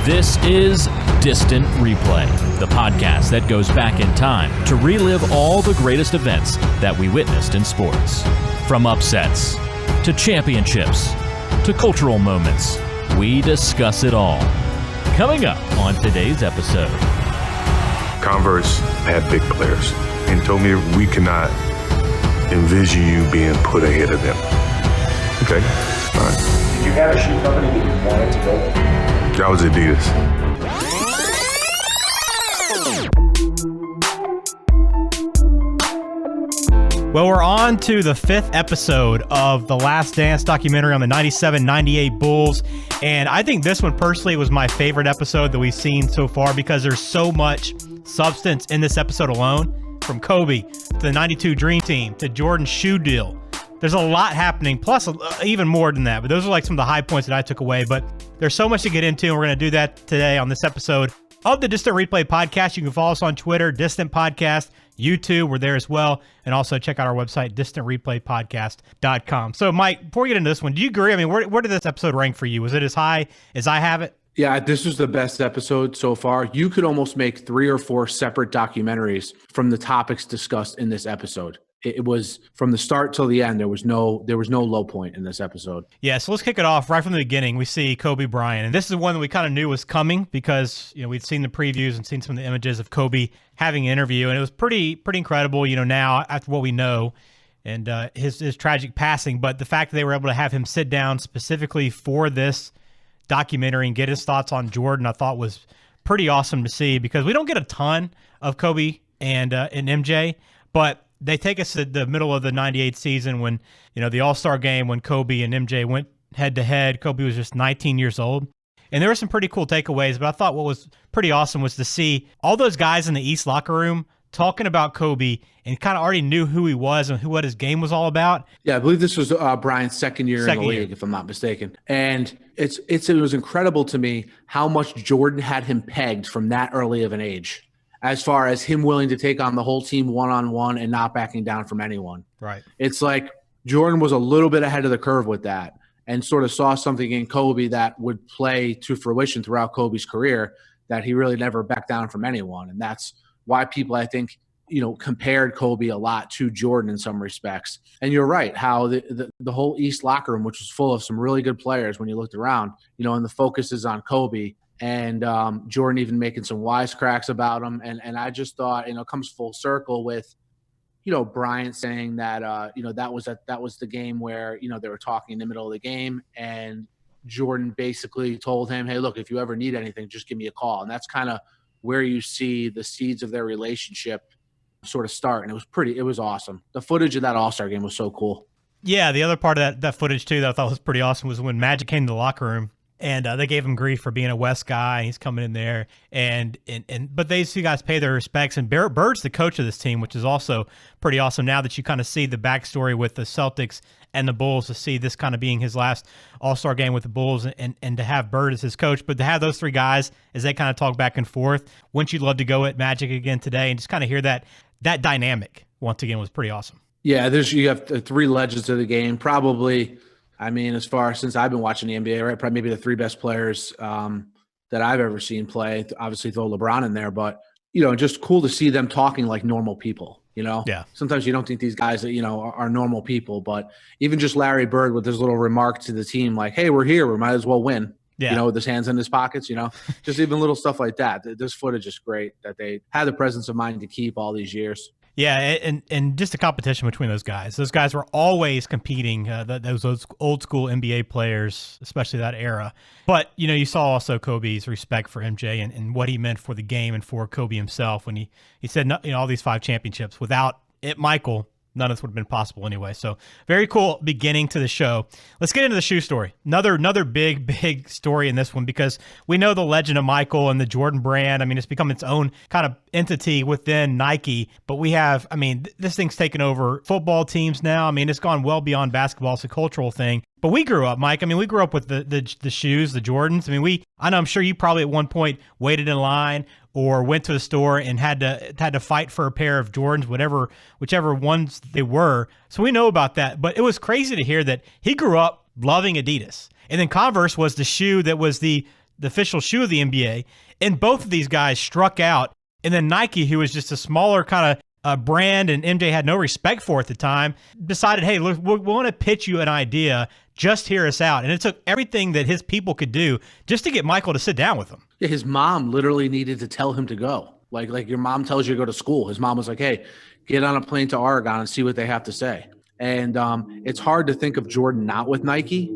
This is Distant Replay, the podcast that goes back in time to relive all the greatest events that we witnessed in sports. From upsets, to championships, to cultural moments, we discuss it all. Coming up on today's episode. Converse had big players and told me we cannot envision you being put ahead of them. Okay, all right. Did you have a shoe company that you wanted to go with? I was Adidas. Well, we're on to the 5th episode of The Last Dance documentary on the 97-98 Bulls. And I think this one personally was my favorite episode that we've seen so far because there's so much substance in this episode alone. From Kobe to the 92 Dream Team to Jordan's shoe deal. There's a lot happening, plus even more than that. But those are like some of the high points that I took away. But there's so much to get into, and we're going to do that today on this episode of the Distant Replay Podcast. You can follow us on Twitter, Distant Podcast, YouTube. We're there as well. And also check out our website, distantreplaypodcast.com. So, Mike, before we get into this one, do you agree? I mean, where did this episode rank for you? Was it as high as I have it? Yeah, this was the best episode so far. You could almost make 3 or 4 separate documentaries from the topics discussed in this episode. It was from the start till the end. There was no low point in this episode. Yeah, so let's kick it off right from the beginning. We see Kobe Bryant, and this is one that we kind of knew was coming because we'd seen the previews and seen some of the images of Kobe having an interview, and it was pretty incredible. Now after what we know and his tragic passing, but the fact that they were able to have him sit down specifically for this documentary and get his thoughts on Jordan, I thought was pretty awesome to see because we don't get a ton of Kobe and MJ, but they take us to the middle of the 98 season when, the All-Star game when Kobe and MJ went head-to-head. Kobe was just 19 years old. And there were some pretty cool takeaways, but I thought what was pretty awesome was to see all those guys in the East locker room talking about Kobe and kind of already knew who he was and what his game was all about. Yeah, I believe this was Bryant's second year in the league, if I'm not mistaken. And it was incredible to me how much Jordan had him pegged from that early of an age, as far as him willing to take on the whole team one-on-one and not backing down from anyone. Right. It's like Jordan was a little bit ahead of the curve with that and sort of saw something in Kobe that would play to fruition throughout Kobe's career, that he really never backed down from anyone. And that's why people, I think, compared Kobe a lot to Jordan in some respects. And you're right, how the whole East locker room, which was full of some really good players when you looked around, and the focus is on Kobe. And Jordan even making some wisecracks about him. And I just thought, it comes full circle with, Bryant saying that, that was the game where, they were talking in the middle of the game. And Jordan basically told him, hey, look, if you ever need anything, just give me a call. And that's kind of where you see the seeds of their relationship sort of start. And it was awesome. The footage of that All-Star game was so cool. Yeah, the other part of that footage, too, that I thought was pretty awesome was when Magic came to the locker room. And they gave him grief for being a West guy. He's coming in there, but these two guys pay their respects. And Bird's the coach of this team, which is also pretty awesome. Now that you kind of see the backstory with the Celtics and the Bulls, to see this kind of being his last All-Star game with the Bulls, and to have Bird as his coach, but to have those three guys as they kind of talk back and forth. Wouldn't you love to go at Magic again today and just kind of hear that dynamic once again was pretty awesome. Yeah, you have 3 legends of the game, probably. I mean, since I've been watching the NBA, right, probably maybe the 3 best players that I've ever seen play. Obviously, throw LeBron in there, but just cool to see them talking like normal people. Yeah. Sometimes you don't think these guys are normal people, but even just Larry Bird with his little remark to the team, like, "Hey, we're here. We might as well win." Yeah. With his hands in his pockets. Just even little stuff like that. This footage is great that they had the presence of mind to keep all these years. Yeah, and just the competition between those guys. Those guys were always competing, those old school NBA players, especially that era. But, you saw also Kobe's respect for MJ and what he meant for the game and for Kobe himself when he said, all these 5 championships. Without it, Michael, none of this would have been possible anyway. So very cool beginning to the show. Let's get into the shoe story. Another big story in this one because we know the legend of Michael and the Jordan brand. I mean, it's become its own kind of entity within Nike. But we have, this thing's taken over football teams now. It's gone well beyond basketball. It's a cultural thing. But we grew up, Mike. We grew up with the shoes, the Jordans. I know I'm sure you probably at one point waited in line or went to a store and had to fight for a pair of Jordans, whichever ones they were. So we know about that. But it was crazy to hear that he grew up loving Adidas. And then Converse was the shoe that was the the official shoe of the NBA. And both of these guys struck out. And then Nike, who was just a smaller kind of brand and MJ had no respect for at the time, decided, hey, look, we want to pitch you an idea. Just hear us out. And it took everything that his people could do just to get Michael to sit down with him. Yeah, his mom literally needed to tell him to go. Like your mom tells you to go to school. His mom was like, hey, get on a plane to Oregon and see what they have to say. And it's hard to think of Jordan not with Nike.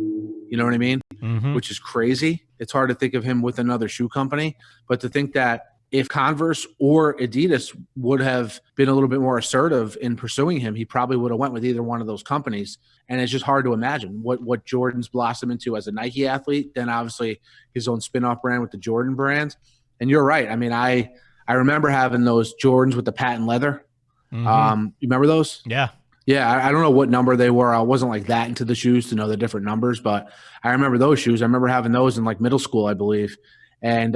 You know what I mean? Mm-hmm. Which is crazy. It's hard to think of him with another shoe company. But to think that if Converse or Adidas would have been a little bit more assertive in pursuing him, he probably would have went with either one of those companies. And it's just hard to imagine what Jordan's blossomed into as a Nike athlete, then obviously his own spin-off brand with the Jordan brand. And you're right. I mean, I remember having those Jordans with the patent leather. Mm-hmm. You remember those? Yeah. Yeah, I don't know what number they were. I wasn't like that into the shoes to know the different numbers, but I remember those shoes. I remember having those in like middle school, I believe. And,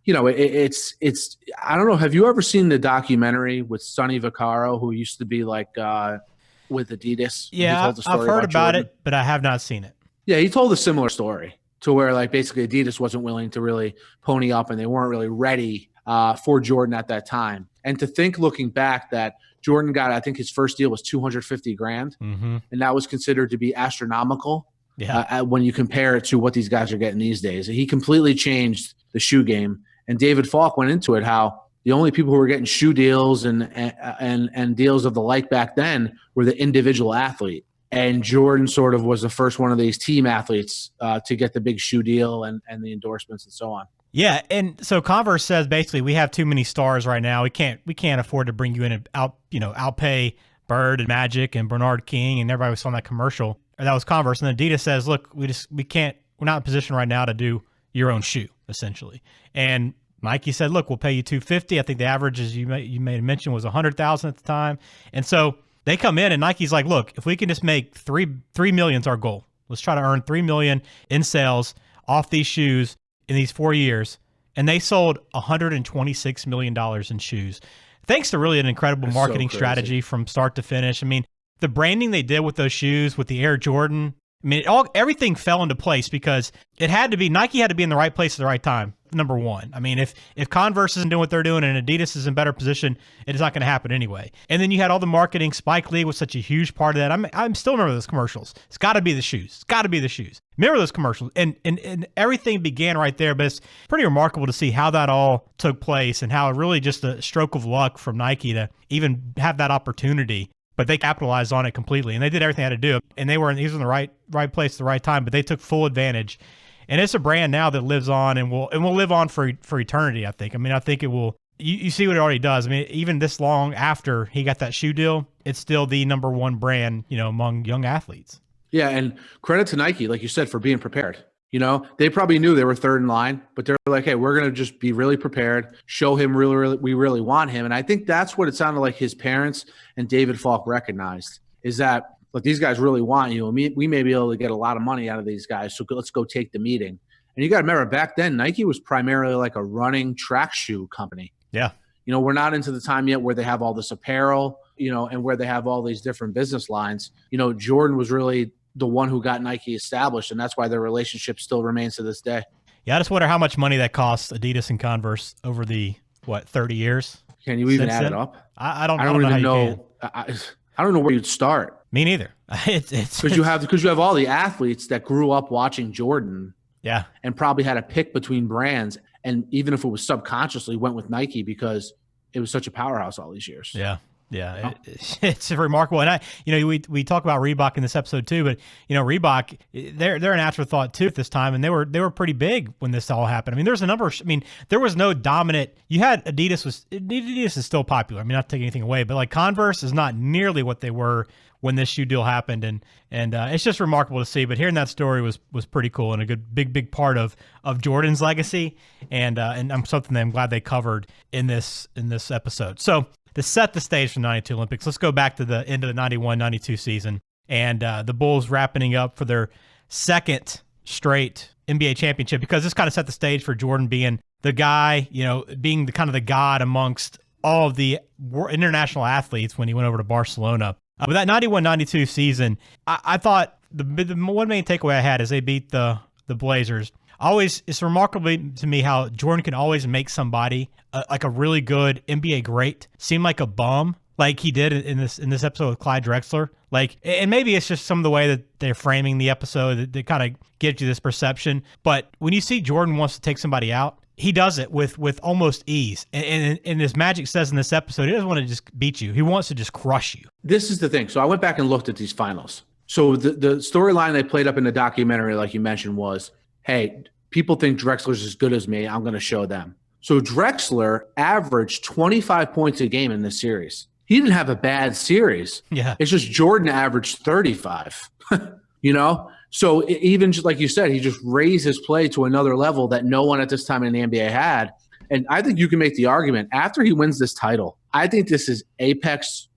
you know, it's I don't know. Have you ever seen the documentary with Sonny Vaccaro, who used to be like with Adidas? Yeah, I've heard about it, but I have not seen it. Yeah, he told a similar story to where like basically Adidas wasn't willing to really pony up and they weren't really ready for Jordan at that time. And to think looking back that Jordan got, I think his first deal was $250,000, mm-hmm. and that was considered to be astronomical. Yeah, when you compare it to what these guys are getting these days. He completely changed the shoe game. And David Falk went into it how the only people who were getting shoe deals and deals of the like back then were the individual athlete. And Jordan sort of was the first one of these team athletes to get the big shoe deal and the endorsements and so on. Yeah, and so Converse says basically we have too many stars right now. We can't afford to bring you in and outpay Bird and Magic and Bernard King and everybody was on that commercial. That was Converse. And then Adidas says, look, we're not in a position right now to do your own shoe, essentially. And Nike said, look, we'll pay you $250,000. I think the average, as you made a mention, was $100,000 at the time. And so they come in and Nike's like, look, if we can just make $3 million is our goal. Let's try to earn $3 million in sales off these shoes in these 4 years. And they sold $126 million in shoes. Thanks to really an incredible marketing strategy from start to finish. I mean, the branding they did with those shoes, with the Air Jordan, I mean, everything fell into place because Nike had to be in the right place at the right time, number one. I mean, if Converse isn't doing what they're doing and Adidas is in better position, it is not going to happen anyway. And then you had all the marketing. Spike Lee was such a huge part of that. I'm still remember those commercials. It's got to be the shoes. It's got to be the shoes. Remember those commercials. And everything began right there, but it's pretty remarkable to see how that all took place and how it really just a stroke of luck from Nike to even have that opportunity. But they capitalized on it completely, and they did everything they had to do. And he was in the right place at the right time, but they took full advantage. And it's a brand now that lives on and will live on for eternity, I think. I mean, I think it will. You see what it already does. I mean, even this long after he got that shoe deal, it's still the number one brand, among young athletes. Yeah, and credit to Nike, like you said, for being prepared. They probably knew they were third in line, but they're like, hey, we're going to just be really prepared, show him we really want him. And I think that's what it sounded like his parents and David Falk recognized is that, look, these guys really want you. And we may be able to get a lot of money out of these guys. So let's go take the meeting. And you got to remember back then, Nike was primarily like a running track shoe company. Yeah. We're not into the time yet where they have all this apparel, and where they have all these different business lines. Jordan was really the one who got Nike established, and that's why their relationship still remains to this day. Yeah, I just wonder how much money that costs Adidas and Converse over the 30 years. Can you even add it up? I don't even know. I don't know where you'd start. Me neither. Because you have all the athletes that grew up watching Jordan, yeah, and probably had a pick between brands, and even if it was subconsciously went with Nike because it was such a powerhouse all these years. Yeah. Yeah, it's remarkable, and we talk about Reebok in this episode too, but Reebok they're an afterthought too at this time, and they were pretty big when this all happened. I mean, there's a number. There was no dominant. You had Adidas is still popular. I mean, not taking anything away, but like Converse is not nearly what they were when this shoe deal happened, and it's just remarkable to see. But hearing that story was pretty cool and a good big part of Jordan's legacy, and I'm something that I'm glad they covered in this episode. So, to set the stage for the 92 Olympics, let's go back to the end of the 91-92 season. And the Bulls wrapping up for their second straight NBA championship, because this kind of set the stage for Jordan being the guy, being the kind of the god amongst all of the international athletes when he went over to Barcelona. But that 91-92 season, I thought the one main takeaway I had is they beat the Blazers. it's remarkable to me how Jordan can always make somebody like a really good NBA great seem like a bum, like he did in this episode with Clyde Drexler. Like, and maybe it's just some of the way that they're framing the episode that kind of gives you this perception. But when you see Jordan wants to take somebody out, he does it with almost ease. And as Magic says in this episode, he doesn't want to just beat you. He wants to just crush you. This is the thing. So I went back and looked at these finals. So the storyline they played up in the documentary, like you mentioned, was, hey, people think Drexler's as good as me. I'm going to show them. So Drexler averaged 25 points a game in this series. He didn't have a bad series. Yeah. It's just Jordan averaged 35, you know? So even just like you said, he just raised his play to another level that no one at this time in the NBA had. And I think you can make the argument after he wins this title, I think this is apex.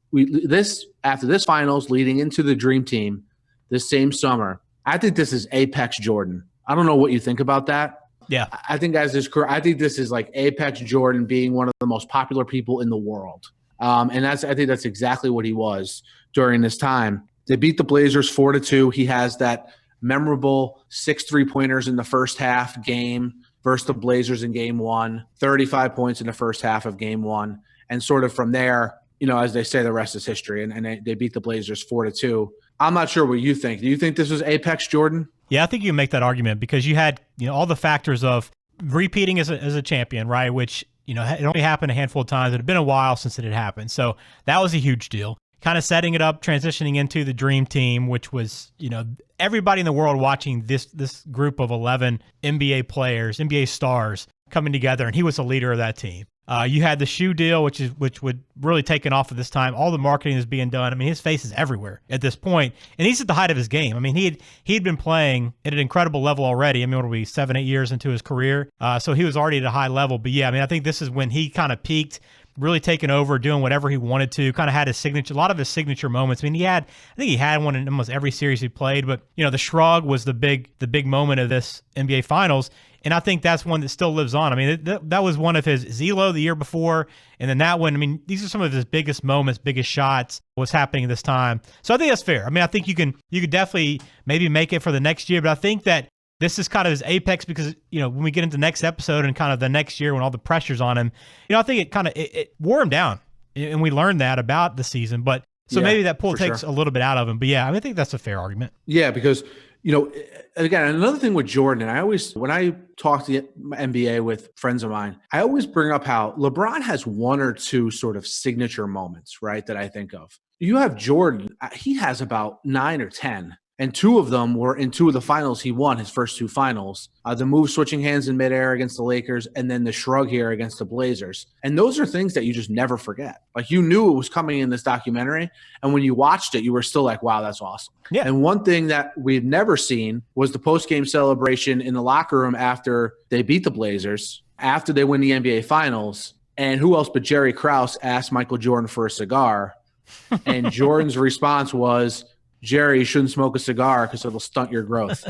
After this finals leading into the Dream Team this same summer, I think this is apex Jordan. I don't know what you think about that. Yeah. I think as his career, I think this is like apex Jordan being one of the most popular people in the world. And I think that's exactly what he was during this time. They beat the Blazers 4-2. He has that memorable 6 3-pointers in the first half game versus the Blazers in game 1, 35 points in the first half of game 1. And sort of from there, you know, as they say, the rest is history. And they beat the Blazers 4-2. I'm not sure what you think. Do you think this was apex Jordan? Yeah, I think you can make that argument because you had, you know, all the factors of repeating as a champion, right? Which, you know, it only happened a handful of times. It had been a while since it had happened. So that was a huge deal. Kind of setting it up, transitioning into the Dream Team, which was, you know, everybody in the world watching this group of 11 NBA players, NBA stars coming together, and he was the leader of that team. You had the shoe deal, which would really taken off at this time. All the marketing is being done. I mean, his face is everywhere at this point, and he's at the height of his game. I mean, he'd been playing at an incredible level already. I mean, what are we, 7-8 years into his career? So he was already at a high level. But yeah, I mean, I think this is when he kind of peaked, really taking over, doing whatever he wanted to, kind of had his signature, a lot of his signature moments. I mean, I think he had one in almost every series he played, but, you know, the Shrug was the big moment of this NBA Finals. And I think that's one that still lives on. I mean, that was one of his Zelo the year before. And then that one, I mean, these are some of his biggest moments, biggest shots, what's happening this time. So I think that's fair. I mean, I think you could definitely maybe make it for the next year, but I think that this is kind of his apex because, you know, when we get into the next episode and kind of the next year when all the pressure's on him, you know, I think it wore him down. And we learned that about the season. But so maybe that pull takes a little bit out of him. But yeah, I mean, I think that's a fair argument. Yeah, because, you know, again, another thing with Jordan, and when I talk to NBA with friends of mine, I always bring up how LeBron has one or two sort of signature moments, right, that I think of. You have Jordan, he has about 9 or 10. And 2 of them were in 2 of the finals he won, his first 2 finals. The move switching hands in midair against the Lakers, and then the shrug here against the Blazers. And those are things that you just never forget. Like, you knew it was coming in this documentary, and when you watched it, you were still like, wow, that's awesome. Yeah. And one thing that we've never seen was the post-game celebration in the locker room after they beat the Blazers, after they win the NBA Finals. And who else but Jerry Krause asked Michael Jordan for a cigar, and Jordan's response was, Jerry, you shouldn't smoke a cigar because it'll stunt your growth.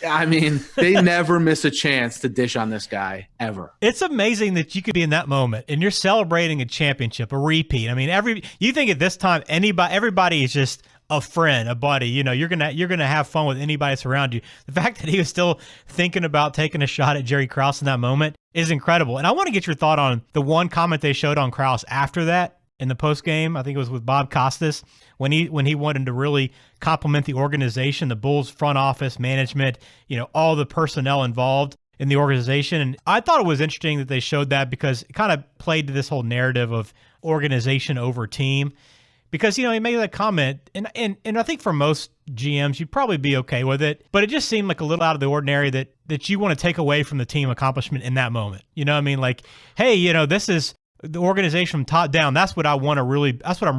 I mean, they never miss a chance to dish on this guy, ever. It's amazing that you could be in that moment and you're celebrating a championship, a repeat. I mean, you think at this time, everybody is just a friend, a buddy. You know, you're gonna have fun with anybody that's around you. The fact that he was still thinking about taking a shot at Jerry Krause in that moment is incredible. And I want to get your thought on the one comment they showed on Krause after that. In the post game, I think it was with Bob Costas, when he wanted to really compliment the organization, the Bulls front office, management, you know, all the personnel involved in the organization. And I thought it was interesting that they showed that because it kind of played to this whole narrative of organization over team. Because, you know, he made that comment, and I think for most GMs, you'd probably be okay with it, but it just seemed like a little out of the ordinary that you want to take away from the team accomplishment in that moment. You know what I mean? Like, hey, you know, this is the organization from top down. That's what I'm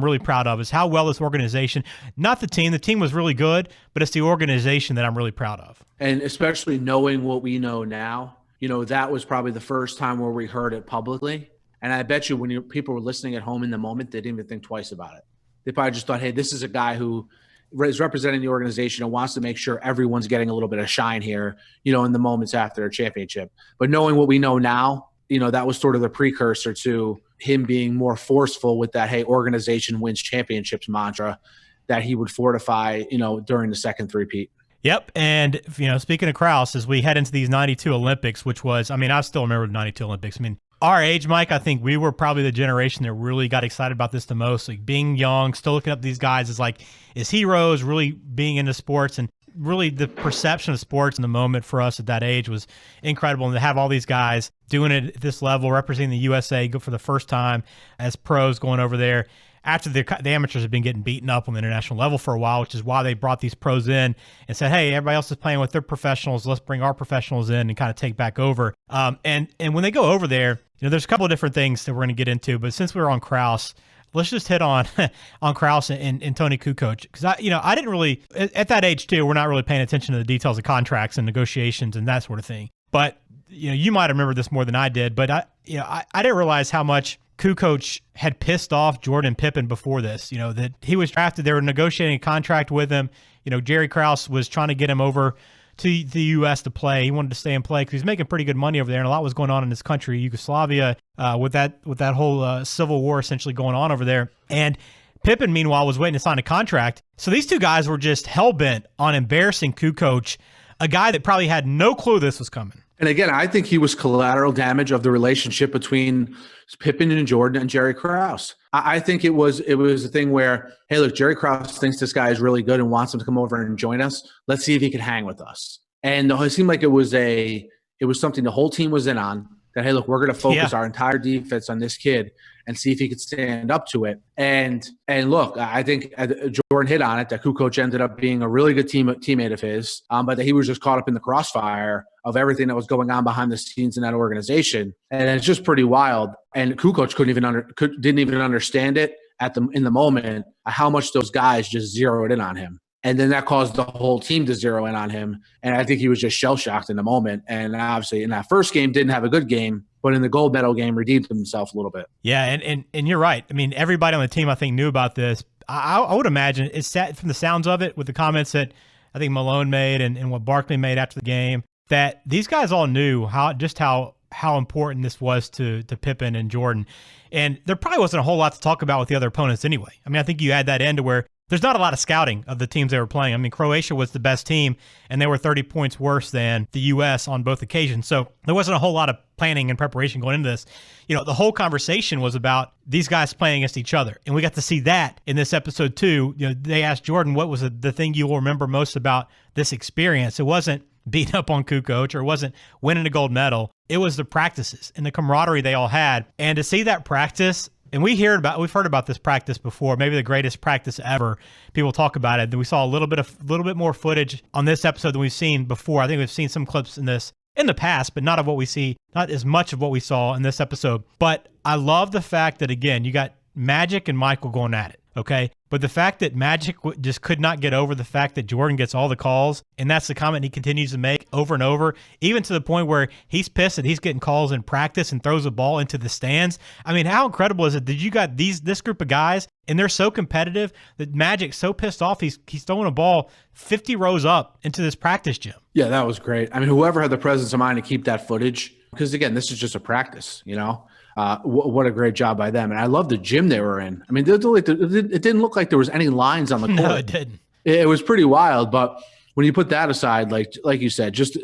really proud of, is how well this organization, not the team. The team was really good, but it's the organization that I'm really proud of. And especially knowing what we know now, you know, that was probably the first time where we heard it publicly. And I bet you when people were listening at home in the moment, they didn't even think twice about it. They probably just thought, hey, this is a guy who is representing the organization and wants to make sure everyone's getting a little bit of shine here, you know, in the moments after a championship. But knowing what we know now, you know, that was sort of the precursor to him being more forceful with that, hey, organization wins championships mantra that he would fortify, you know, during the second three-peat. Yep. And, speaking of Krause, as we head into these 92 Olympics, which was, I still remember the 92 Olympics. Our age, Mike, I think we were probably the generation that really got excited about this the most. Like being young, still looking up these guys as heroes, really being into sports, and really the perception of sports in the moment for us at that age was incredible. And to have all these guys doing it at this level, representing the USA for the first time as pros going over there after the amateurs have been getting beaten up on the international level for a while, which is why they brought these pros in and said, hey, everybody else is playing with their professionals. Let's bring our professionals in and kind of take back over. And when they go over there, there's a couple of different things that we're going to get into, but since we were on Krause, let's just hit on Krause and Tony Kukoc, because I didn't really at that age too. We're not really paying attention to the details of contracts and negotiations and that sort of thing. But you might remember this more than I did. But I didn't realize how much Kukoc had pissed off Jordan Pippen before this. That he was drafted. They were negotiating a contract with him. Jerry Krause was trying to get him over to the U.S. to play. He wanted to stay and play because he's making pretty good money over there, and a lot was going on in his country, Yugoslavia, with that whole civil war essentially going on over there. And Pippen, meanwhile, was waiting to sign a contract. So these two guys were just hell-bent on embarrassing Kukoc, a guy that probably had no clue this was coming. And again, I think he was collateral damage of the relationship between Pippen and Jordan and Jerry Krause. I think it was a thing where, hey, look, Jerry Krause thinks this guy is really good and wants him to come over and join us. Let's see if he can hang with us. And it seemed like it was something the whole team was in on, that, hey, look, we're going to focus our entire defense on this kid and see if he could stand up to it. And look, I think Jordan hit on it, that Kukoc ended up being a really good teammate of his, but that he was just caught up in the crossfire of everything that was going on behind the scenes in that organization. And it's just pretty wild. And Kukoc didn't even understand it in the moment, how much those guys just zeroed in on him. And then that caused the whole team to zero in on him. And I think he was just shell-shocked in the moment. And obviously in that first game, didn't have a good game, but in the gold medal game, redeemed himself a little bit. Yeah, and you're right. Everybody on the team, I think, knew about this. I would imagine, it's from the sounds of it, with the comments that I think Malone made and what Barkley made after the game, that these guys all knew how important this was to Pippen and Jordan. And there probably wasn't a whole lot to talk about with the other opponents anyway. I think you add that into where there's not a lot of scouting of the teams they were playing. Croatia was the best team, and they were 30 points worse than the U.S. on both occasions. So there wasn't a whole lot of planning and preparation going into this. The whole conversation was about these guys playing against each other. And we got to see that in this episode too. They asked Jordan, what was the thing you will remember most about this experience? It wasn't beating up on Kukoc, or it wasn't winning a gold medal. It was the practices and the camaraderie they all had. And to see that practice, and we've heard about this practice before, maybe the greatest practice ever. People talk about it. Then we saw a little bit more footage on this episode than we've seen before. I think we've seen some clips in the past, but not as much of what we saw in this episode. But I love the fact that, again, you got Magic and Michael going at it. Okay. But the fact that Magic just could not get over the fact that Jordan gets all the calls, and that's the comment he continues to make over and over, even to the point where he's pissed that he's getting calls in practice and throws a ball into the stands. How incredible is it that you got this group of guys, and they're so competitive that Magic's so pissed off he's throwing a ball 50 rows up into this practice gym. Yeah, that was great. Whoever had the presence of mind to keep that footage, because again, this is just a practice, what a great job by them. And I love the gym they were in. It didn't look like there was any lines on the court. No, it didn't. It was pretty wild. But when you put that aside, like you said, just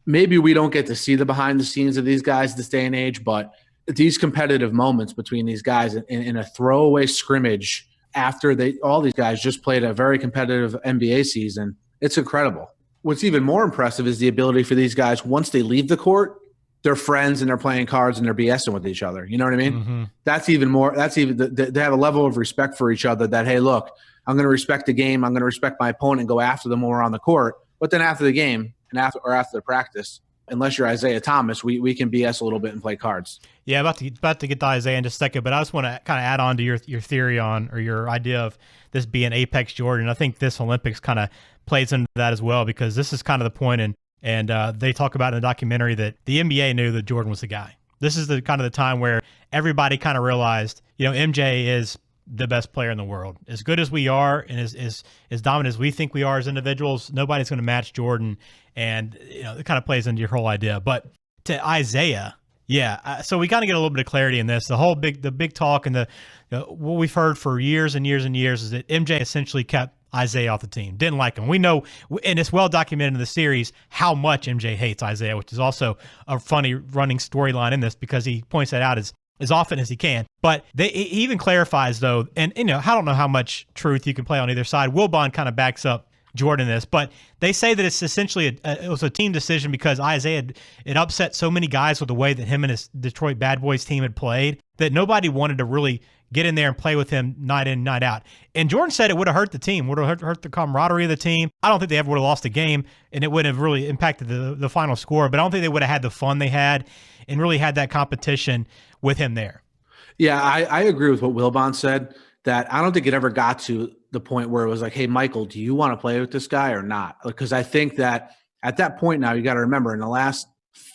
maybe we don't get to see the behind the scenes of these guys this day and age, but these competitive moments between these guys in a throwaway scrimmage after all these guys just played a very competitive NBA season, it's incredible. What's even more impressive is the ability for these guys, once they leave the court, they're friends and they're playing cards and they're BSing with each other. You know what I mean? Mm-hmm. They have a level of respect for each other that, hey, look, I'm going to respect the game. I'm going to respect my opponent and go after them when we're on the court. But then after the game and after the practice, unless you're Isaiah Thomas, we can BS a little bit and play cards. Yeah, about to get to Isaiah in just a second, but I just want to kind of add on to your theory or your idea of this being Apex Jordan. I think this Olympics kind of plays into that as well, because this is kind of the point, and they talk about in the documentary that the NBA knew that Jordan was the guy. This is the kind of the time where everybody kind of realized, MJ is the best player in the world. As good as we are and as dominant as we think we are as individuals, nobody's going to match Jordan. And, it kind of plays into your whole idea. But to Isaiah, so we kind of get a little bit of clarity in this. The big talk and what we've heard for years and years and years is that MJ essentially kept Isaiah off the team. Didn't like him. We know, and it's well documented in the series, how much MJ hates Isaiah, which is also a funny running storyline in this because he points that out as often as he can. But he even clarifies, though, and I don't know how much truth you can play on either side. Wilbon kind of backs up Jordan in this, but they say that it's essentially it was a team decision because Isaiah it upset so many guys with the way that him and his Detroit Bad Boys team had played that nobody wanted to really get in there and play with him night in, night out. And Jordan said it would have hurt the team, would have hurt the camaraderie of the team. I don't think they ever would have lost a game, and it wouldn't have really impacted the final score, but I don't think they would have had the fun they had and really had that competition with him there. Yeah, I agree with what Wilbon said, that I don't think it ever got to the point where it was like, hey, Michael, do you want to play with this guy or not? Because I think that at that point now, you got to remember, in the last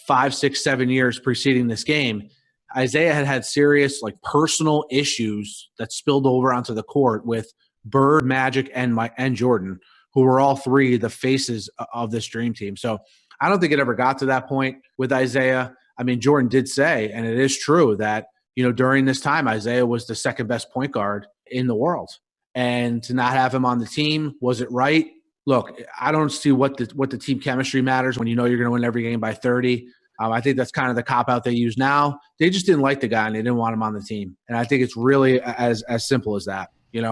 5, 6, 7 years preceding this game, Isaiah had serious personal issues that spilled over onto the court with Bird, Magic, and Jordan, who were all three the faces of this dream team. So I don't think it ever got to that point with Isaiah. I mean, Jordan did say, and it is true, that during this time, Isaiah was the second best point guard in the world. And to not have him on the team, was it right? Look, I don't see what the team chemistry matters when you're going to win every game by 30. I think that's kind of the cop-out they use now. They just didn't like the guy, and they didn't want him on the team. And I think it's really as simple as that, and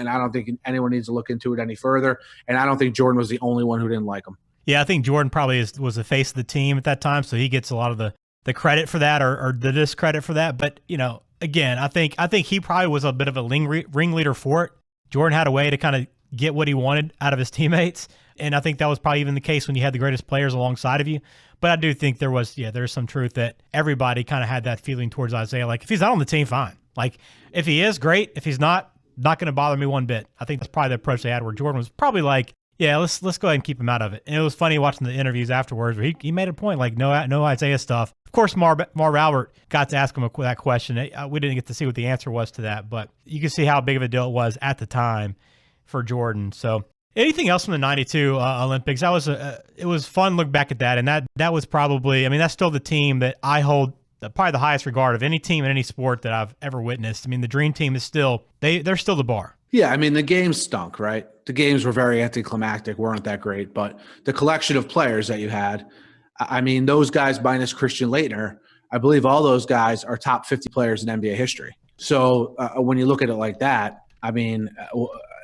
I don't think anyone needs to look into it any further. And I don't think Jordan was the only one who didn't like him. Yeah, I think Jordan probably was the face of the team at that time, so he gets a lot of the credit for that or the discredit for that. But, again, I think he probably was a bit of a ringleader for it. Jordan had a way to kind of get what he wanted out of his teammates, and I think that was probably even the case when you had the greatest players alongside of you. But I do think there's some truth that everybody kind of had that feeling towards Isaiah. Like, if he's not on the team, fine. Like, if he is, great. If he's not going to bother me one bit. I think that's probably the approach they had, where Jordan was probably like, yeah, let's go ahead and keep him out of it. And it was funny watching the interviews afterwards where he made a point, like, no Isaiah stuff. Of course, Marv Albert got to ask him that question. We didn't get to see what the answer was to that, but you can see how big of a deal it was at the time for Jordan. So anything else from the 92 Olympics? It was fun to look back at that. And that was probably, that's still the team that I hold probably the highest regard of any team in any sport that I've ever witnessed. The dream team is still, they're still the bar. Yeah, the games stunk, right? The games were very anticlimactic, weren't that great. But the collection of players that you had, those guys minus Christian Laettner, I believe all those guys are top 50 players in NBA history. So when you look at it like that,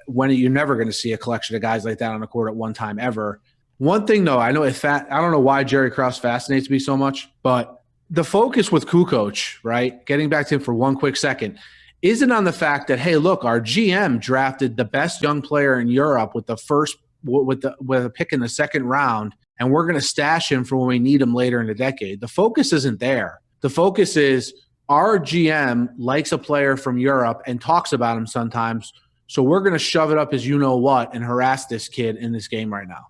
when you're never going to see a collection of guys like that on the court at one time ever. One thing, though, I don't know why Jerry Krause fascinates me so much, but the focus with Kukoc, right, getting back to him for one quick second, isn't on the fact that, hey, look, our GM drafted the best young player in Europe with a pick in the second round, and we're going to stash him for when we need him later in the decade. The focus isn't there. The focus is our GM likes a player from Europe and talks about him sometimes, so we're going to shove it up his you-know-what and harass this kid in this game right now.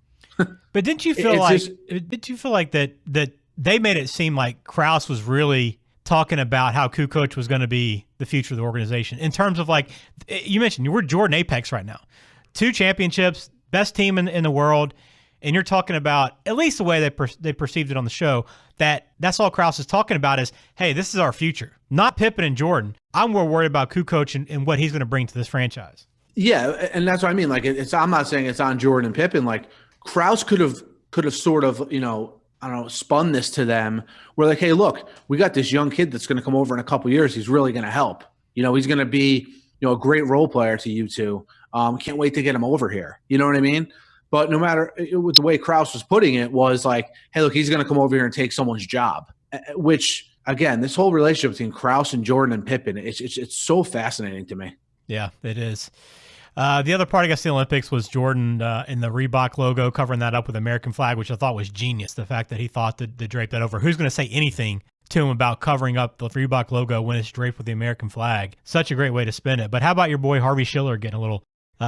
But didn't you feel like that they made it seem like Krause was really talking about how Kukoc was going to be the future of the organization in terms of, like, you mentioned, we're Jordan Apex right now. 2 championships, best team in the world, and you're talking about, at least the way they perceived it on the show, that's all Krause is talking about is, hey, this is our future. Not Pippen and Jordan. I'm more worried about Kukoc and what he's going to bring to this franchise. Yeah, and that's what I mean. Like, I'm not saying it's on Jordan and Pippen. Like, Krause could have sort of, spun this to them. We're like, hey, look, we got this young kid that's going to come over in a couple years. He's really going to help. He's going to be, a great role player to you two. Can't wait to get him over here. You know what I mean? But no matter with the way Krause was putting it was like, hey, look, he's going to come over here and take someone's job. Which, again, this whole relationship between Krause and Jordan and Pippen, it's so fascinating to me. Yeah, it is. The other part, I guess, the Olympics was Jordan in the Reebok logo, covering that up with the American flag, which I thought was genius, the fact that he thought to drape that over. Who's going to say anything to him about covering up the Reebok logo when it's draped with the American flag? Such a great way to spin it. But how about your boy Harvey Schiller getting a little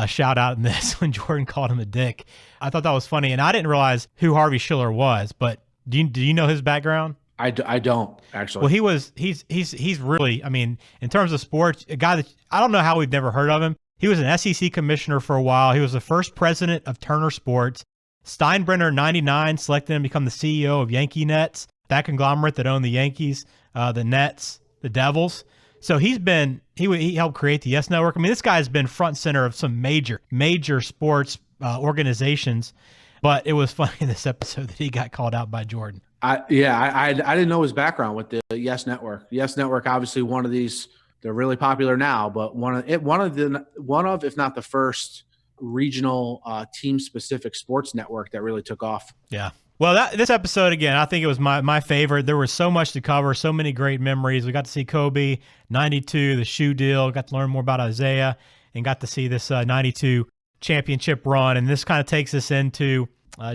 shout out in this when Jordan called him a dick? I thought that was funny, and I didn't realize who Harvey Schiller was, but do you know his background? I don't, actually. Well, he's really, in terms of sports, a guy that I don't know how we've never heard of him. He was an SEC commissioner for a while. He was the first president of Turner Sports. Steinbrenner, 99, selected him to become the CEO of Yankee Nets, that conglomerate that owned the Yankees, the Nets, the Devils. So he helped create the Yes Network. I mean, this guy's been front and center of some major sports organizations. But it was funny in this episode that he got called out by Jordan. I didn't know his background with the Yes Network. Yes Network, obviously one of these, they're really popular now, but one of if not the first regional team specific sports network that really took off. Yeah. Well, this episode, again, I think it was my favorite. There was so much to cover, so many great memories. We got to see Kobe, 92, the shoe deal, got to learn more about Isaiah, and got to see this 92 championship run. And this kind of takes us into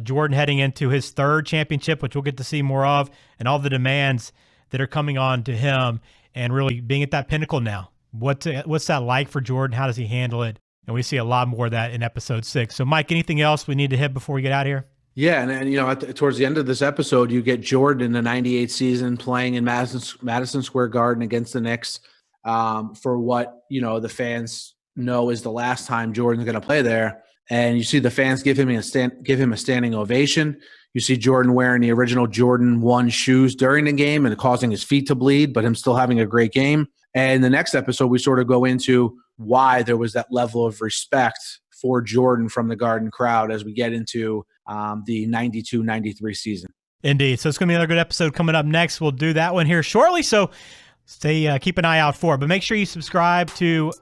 Jordan heading into his third championship, which we'll get to see more of, and all the demands that are coming on to him, and really being at that pinnacle now. What's that like for Jordan? How does he handle it? And we see a lot more of that in episode 6. So, Mike, anything else we need to hit before we get out of here? Yeah, and towards the end of this episode, you get Jordan in the 98 season playing in Madison Square Garden against the Knicks for what, the fans know is the last time Jordan's going to play there. And you see the fans give him a standing ovation. You see Jordan wearing the original Jordan 1 shoes during the game and causing his feet to bleed, but him still having a great game. And the next episode, we sort of go into why there was that level of respect for Jordan from the Garden crowd as we get into the 92-93 season. Indeed. So it's going to be another good episode coming up next. We'll do that one here shortly. So keep an eye out for it. But make sure you subscribe to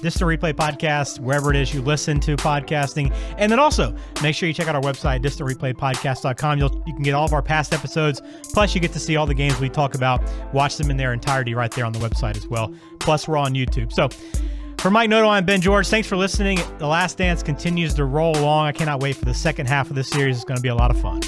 Distant Replay Podcast, wherever it is you listen to podcasting. And then also make sure you check out our website, distantreplaypodcast.com. You can get all of our past episodes. Plus, you get to see all the games we talk about. Watch them in their entirety right there on the website as well. Plus, we're on YouTube. So for Mike Noto, I'm Ben George. Thanks for listening. The Last Dance continues to roll along. I cannot wait for the second half of this series. It's going to be a lot of fun.